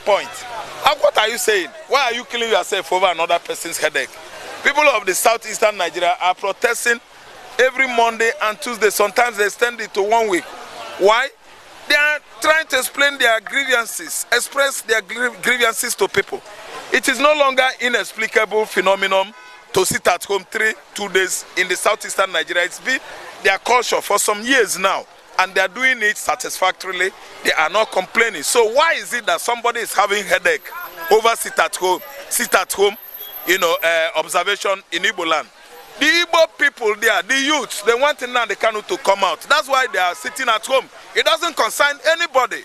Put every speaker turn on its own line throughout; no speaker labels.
point. What are you saying? Why are you killing yourself over another person's headache? People of the southeastern Nigeria are protesting every Monday and Tuesday. Sometimes they extend it to 1 week. Why? They are trying to explain their grievances, express their grievances to people. It is no longer inexplicable phenomenon to sit at home 2 days in the southeastern Nigeria. It's been their culture for some years now, and they are doing it satisfactorily. They are not complaining. So why is it that somebody is having headache over sit at home, observation in Igbo land? The Igbo people there, the youths, they want nnamdikanu to come out. That's why they are sitting at home. It doesn't concern anybody.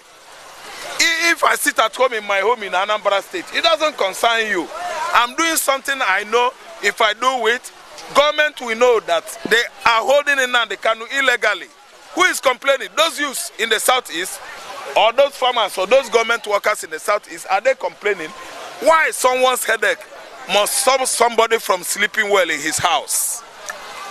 If I sit at home in my home in Anambra State, it doesn't concern you. I'm doing something I know. If I do it, government will know that they are holding nnamdikanu illegally. Who is complaining? Those youths in the southeast, or those farmers, or those government workers in the southeast, are they complaining? Why someone's headache must stop somebody from sleeping well in his house?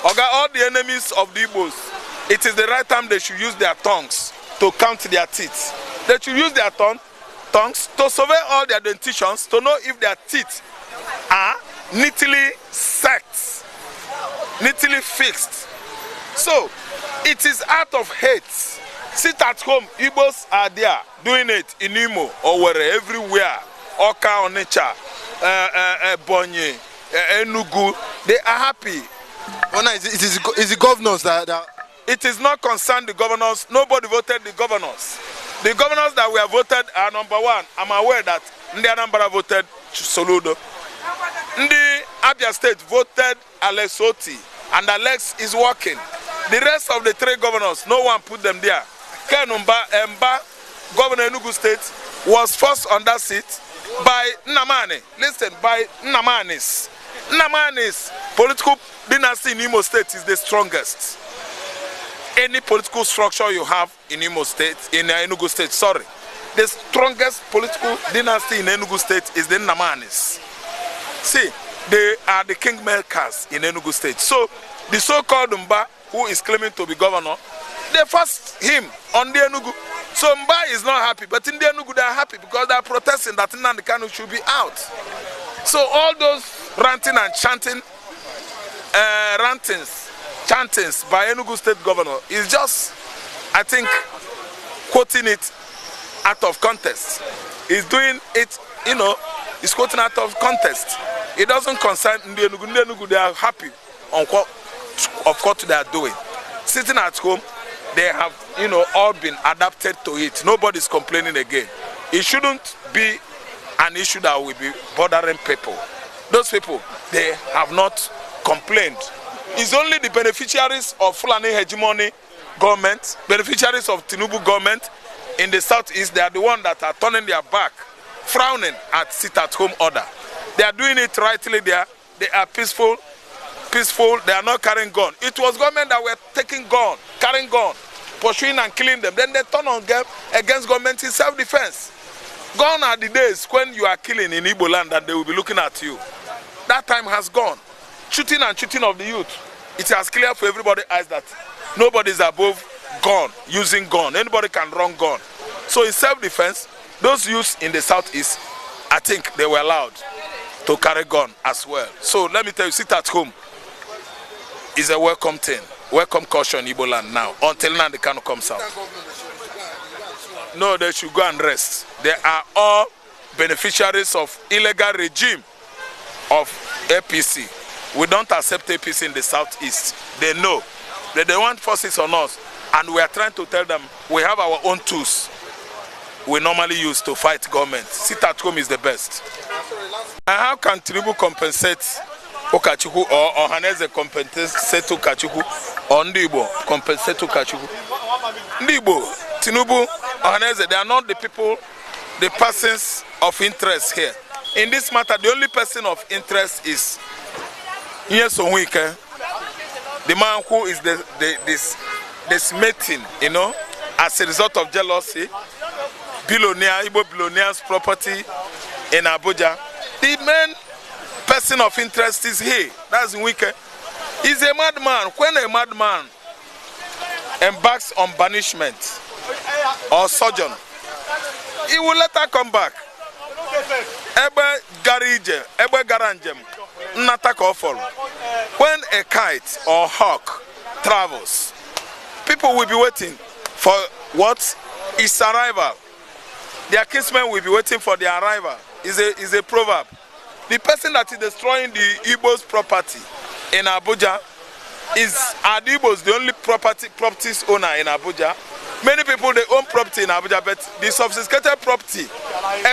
Okay, all the enemies of the Igbos, it is the right time they should use their tongues to count their teeth. They should use their tongues to survey all their dentitions to know if their teeth are neatly set, neatly fixed. So, it is out of hate. Sit at home. Igbos are there doing it in Imo or wherever, everywhere. Oka, Onitsha, Bonye, Enugu. They are happy.
Well, no, it is the governors that...
It is not concerned the governors. Nobody voted the governors. The governors that were voted are number one. I'm aware that Ndi Anambra voted Soludo. Ndi Abia State voted Alexotti, and Alex is working. The rest of the 3 governors, no one put them there. Kenumba Mba, Governor Enugu State, was first on that seat by Nnamani. Listen, by Nnamani's. Nnamani's political dynasty in Imo State is the strongest. Any political structure you have in Imo State, in Enugu State, sorry, the strongest political dynasty in Enugu State is the Nnamani's. See, they are the kingmakers in Enugu State. So, the so-called Mba, who is claiming to be governor, they forced him on the Enugu. So Mba is not happy, but in the Enugu they are happy because they are protesting that nnamdikanu should be out. So all those ranting and chanting, chantings by Enugu State governor is just, I think, quoting it out of context. He's doing it, he's quoting out of context. It doesn't concern the Enugu. In the Enugu they are happy on what they are doing. Sitting at home, they have, all been adapted to it. Nobody's complaining again. It shouldn't be an issue that will be bothering people. Those people, they have not complained. It's only the beneficiaries of Fulani hegemony government, beneficiaries of Tinubu government in the southeast, they are the ones that are turning their back, frowning at sit-at-home order. They are doing it rightly there. They are peaceful, they are not carrying gun. It was government that were taking gun, carrying gun, pursuing and killing them. Then they turn on them against government in self-defense. Gone are the days when you are killing in Igbo land and they will be looking at you. That time has gone. Shooting and shooting of the youth. It has clear for everybody's eyes that nobody is above gun, using gun. Anybody can run gun. So in self-defense, those youths in the southeast, I think they were allowed to carry gun as well. So let me tell you, sit at home is a welcome thing. Welcome caution in Igbo land now, until nnamdikanu comes out. No, they should go and rest. They are all beneficiaries of illegal regime of APC. We don't accept APC in the southeast. They know that they want forces on us, and we are trying to tell them we have our own tools we normally use to fight government. Sit at home is the best. And how can Tinubu compensate Okachuku, or Ohaneze compensate Okachuku, or Ndibo compensate Okachuku? Ndibo, Tinubu, Ohaneze, they are not the people, the persons of interest here. In this matter, the only person of interest is Nyesonwike, the man who is this mating, as a result of jealousy, billionaire, Igbo billionaire's property in Abuja. The main person of interest is he. That's Nwike. He's a madman. When a madman embarks on banishment or sojourn, he will later come back. Ebe garije, ebe garanjem, nnata ka ofol. When a kite or hawk travels, people will be waiting for what? Its arrival. Their kinsmen will be waiting for their arrival. Is a proverb. The person that is destroying the Igbo's property in Abuja are the Igbos the only properties owner in Abuja. Many people they own property in Abuja, but the sophisticated property,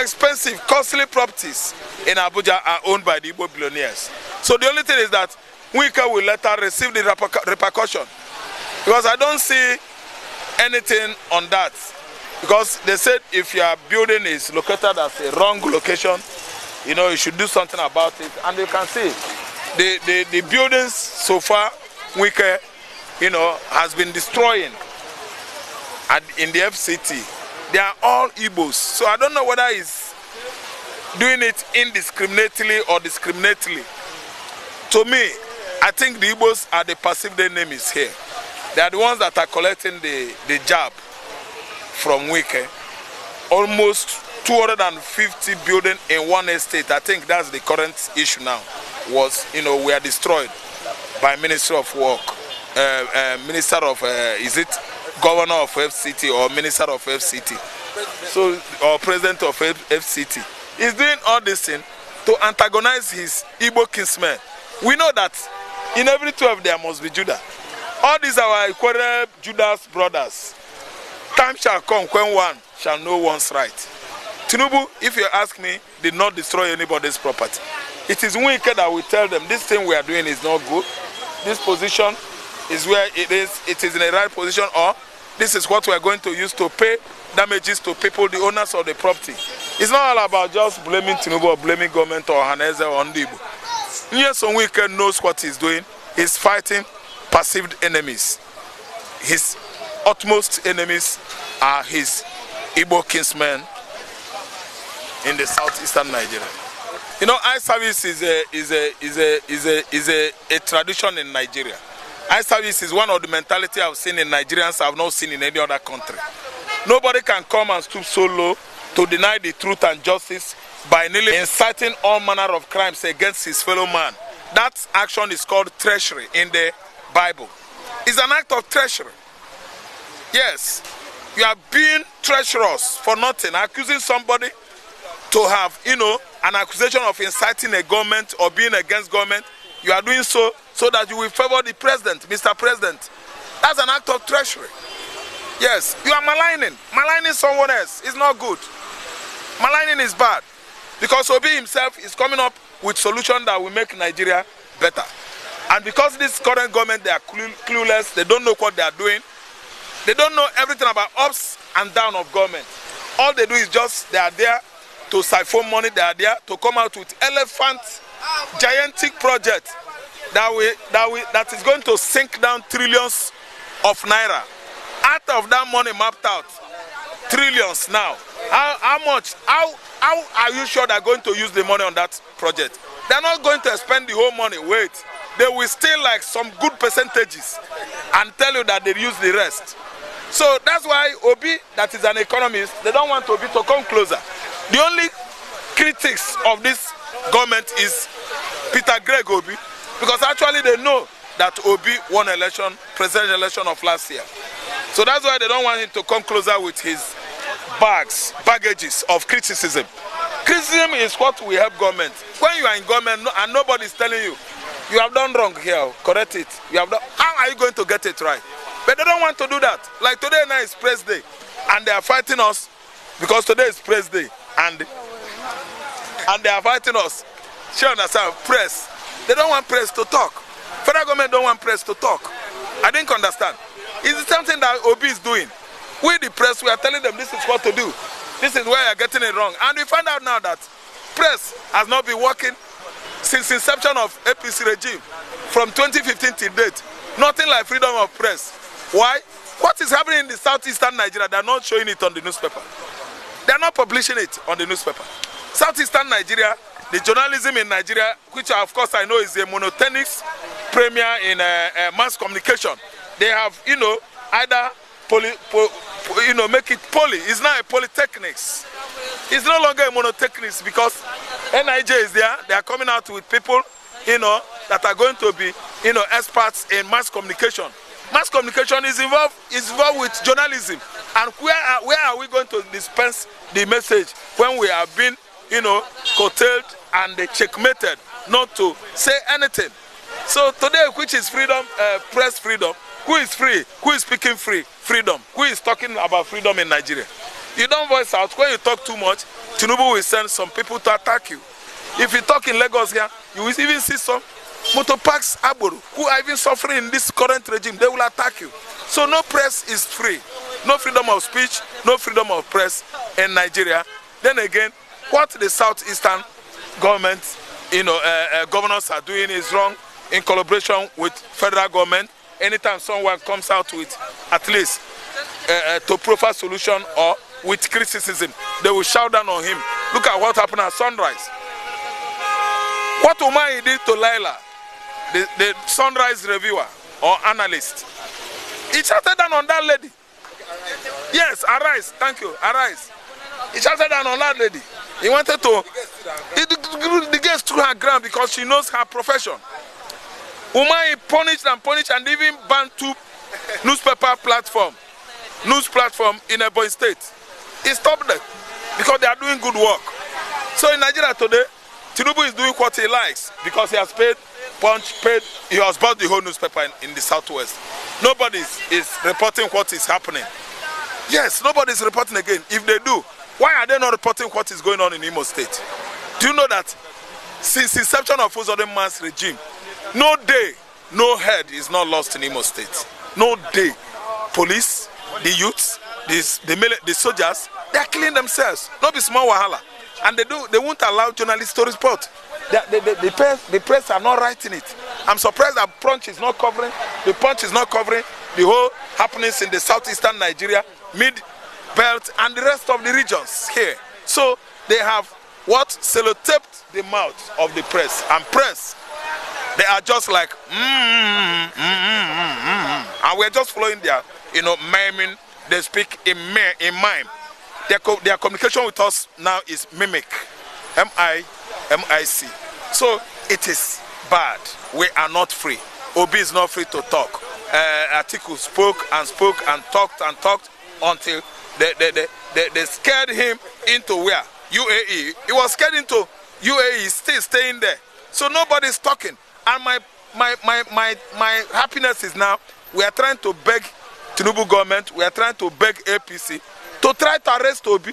expensive, costly properties in Abuja are owned by the Igbo billionaires. So the only thing is that Wike will later receive the repercussion, because I don't see anything on that. Because they said if your building is located as a wrong location, you know, you should do something about it. And you can see the buildings so far, Wike, you know, has been destroying in the FCT. They are all Igbos. So I don't know whether he's doing it indiscriminately or discriminately. To me, I think the Igbos are the perceived enemies here. They are the ones that are collecting the jab from Wike. Almost 250 buildings in one estate. I think that's the current issue now. Was, you know, we are destroyed by Ministry of Work, Minister of, is it Governor of FCT or Minister of FCT? So, or President of FCT. He's doing all this thing to antagonize his Igbo kinsmen. We know that in every 12 there must be Judah. All these are our equal Judah's brothers. Time shall come when one shall know one's right. Tinubu, if you ask me, did not destroy anybody's property. It is Wike that will tell them this thing we are doing is not good. This position is where it is in the right position, or this is what we are going to use to pay damages to people, the owners of the property. It's not all about just blaming Tinubu or blaming government or Haneze or Ndibu. Yes, Wike knows what he's doing. He's fighting perceived enemies. His utmost enemies are his Igbo kinsmen in the southeastern Nigeria. You know, eye service is a tradition in Nigeria. Eye service is one of the mentality I've seen in Nigerians I've not seen in any other country. Nobody can come and stoop so low to deny the truth and justice by nearly inciting all manner of crimes against his fellow man. That action is called treachery in the Bible. It's an act of treachery. Yes, you are being treacherous for nothing, accusing somebody to have, you know, an accusation of inciting a government or being against government. You are doing so that you will favor the president, Mr. President. That's an act of treachery. Yes, you are maligning someone else. It's not good. Maligning is bad, because Obi himself is coming up with solutions that will make Nigeria better. And because this current government, they are clueless, they don't know what they are doing. They don't know everything about ups and downs of government. All they do is just, they are there to siphon money, they are there to come out with gigantic project that is going to sink down trillions of naira. Out of that money mapped out, trillions now. How much? How are you sure they're going to use the money on that project? They're not going to spend the whole money. Wait, they will steal like some good percentages and tell you that they use the rest. So that's why Obi, that is an economist, they don't want Obi to come closer. The only critics of this government is Peter Greg Obi, because actually they know that Obi won presidential election of last year. So that's why they don't want him to come closer with his baggages of criticism. Criticism is what we help government. When you are in government and nobody is telling you, you have done wrong here, correct it. You have done, how are you going to get it right? But they don't want to do that. Like today now is press day, and they are fighting us because today is press day, and they are fighting us. Sure, understand? Press. They don't want press to talk. Federal government don't want press to talk. I didn't understand. It's something that Obi is doing. We, the press, we are telling them this is what to do. This is where you are getting it wrong. And we find out now that press has not been working since inception of APC regime, from 2015 till date. Nothing like freedom of press. Why? What is happening in the southeastern Nigeria? They are not showing it on the newspaper. They are not publishing it on the newspaper. Southeastern Nigeria, the journalism in Nigeria, which of course I know is a monotonous premier in mass communication. They have, you know, either make it poly. It's not a polytechnics. It's no longer a monotechnics because NIJ is there. They are coming out with people, that are going to be, experts in mass communication. Mass communication is involved with journalism. And where are we going to dispense the message when we have been, curtailed and checkmated not to say anything? So today, which is freedom, press freedom, who is free? Who is speaking freedom? Who is talking about freedom in Nigeria? You don't voice out. When you talk too much, Tinubu will send some people to attack you. If you talk in Lagos here, you will even see some motor parks Aboru who are even suffering in this current regime. They will attack you. So no press is free. No freedom of speech, no freedom of press in Nigeria. Then again, what the southeastern government, governors are doing is wrong in collaboration with federal government. Anytime someone comes out with at least to profile solution or with criticism, they will shout down on him. Look at what happened at Sunrise. What Umar did to Laila, the Sunrise reviewer or analyst, he shouted down on that lady. Yes, arise, thank you, arise. He shouted down on that lady. He wanted to, the girl stood her ground because she knows her profession. Umar punished and even banned 2 newspaper news platform in Ebonyi State. He stopped them because they are doing good work. So in Nigeria today, Tinubu is doing what he likes because he has paid, he has bought the whole newspaper in the southwest. Nobody is reporting what is happening. Yes, nobody is reporting again. If they do, why are they not reporting what is going on in Imo State? Do you know that since the inception of Uzodinma's regime, no day, no head is not lost in Imo State. No day. Police, the youths, the soldiers, they are killing themselves. Not be small wahala. And they won't allow journalists to report. The press are not writing it. I'm surprised that the Punch is not covering the whole happenings in the southeastern Nigeria, mid-belt, and the rest of the regions here. So they have sellotaped the mouth of the press. And press, they are just like, and we're just following their, miming. They speak in mime. Their communication with us now is mimic, M-I-M-I-C. So it is bad. We are not free. Obi is not free to talk. Atiku spoke and talked until they scared him into where? UAE. He was scared into UAE, still staying there. So nobody is talking. And my happiness is now we are trying to beg Tinubu government, we are trying to beg APC to try to arrest Obi.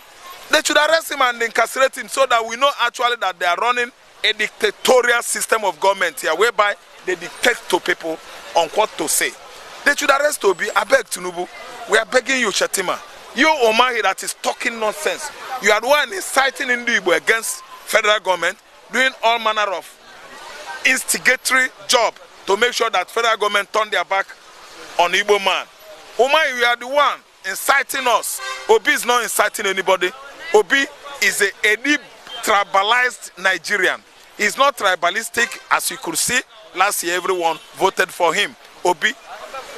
They should arrest him and incarcerate him so that we know actually that they are running a dictatorial system of government here whereby they dictate to people on what to say. They should arrest Obi. I beg Tinubu. We are begging you, Shatima. You, Omahi, that is talking nonsense. You are the one inciting Igbo against federal government, doing all manner of instigatory job to make sure that federal government turn their back on Igbo man. Omahi, you are the one inciting us. Obi is not inciting anybody. Obi is a tribalized Nigerian. He's not tribalistic, as you could see. Last year, everyone voted for him. Obi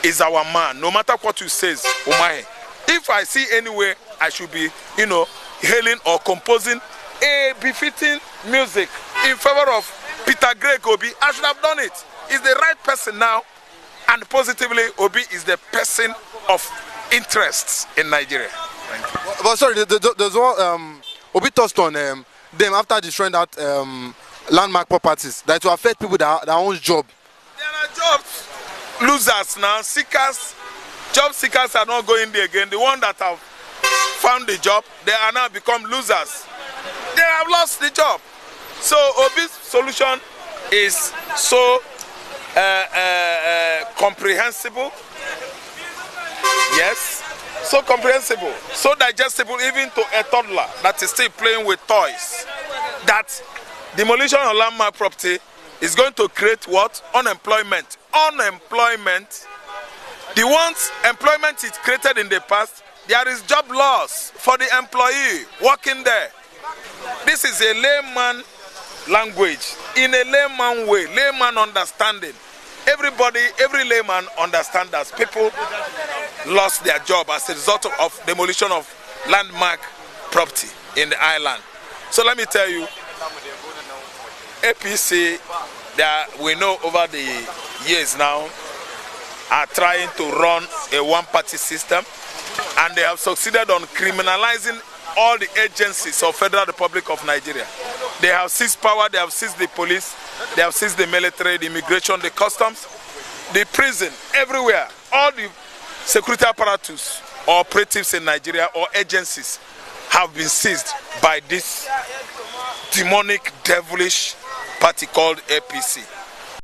is our man. No matter what you say, Omahi. If I see anywhere I should be, hailing or composing a befitting music in favor of Peter Greg Obi, I should have done it. He's the right person now, and positively, Obi is the person of interests in Nigeria. Thank you.
But sorry, there's one Obi touched on them after destroying that landmark properties that will affect people that own job.
There are jobs losers now, seekers. Job seekers are not going there again. The ones that have found the job, they are now become losers. They have lost the job. So Obi's solution is so comprehensible. Yes, so comprehensible, so digestible even to a toddler that is still playing with toys. That demolition of landmark property is going to create what? Unemployment. Unemployment. The ones employment is created in the past, there is job loss for the employee working there. This is a layman language, in a layman way, layman understanding. Every layman understands that people lost their job as a result of demolition of landmark property. in the island. So let me tell you, APC, we know over the years now, are trying to run a one-party system, and they have succeeded on criminalizing all the agencies of Federal Republic of Nigeria. They have seized power, they have seized the police, they have seized the military, the immigration, the customs, the prison, everywhere. All the security apparatus or operatives in Nigeria or agencies have been seized by this demonic, devilish party called APC.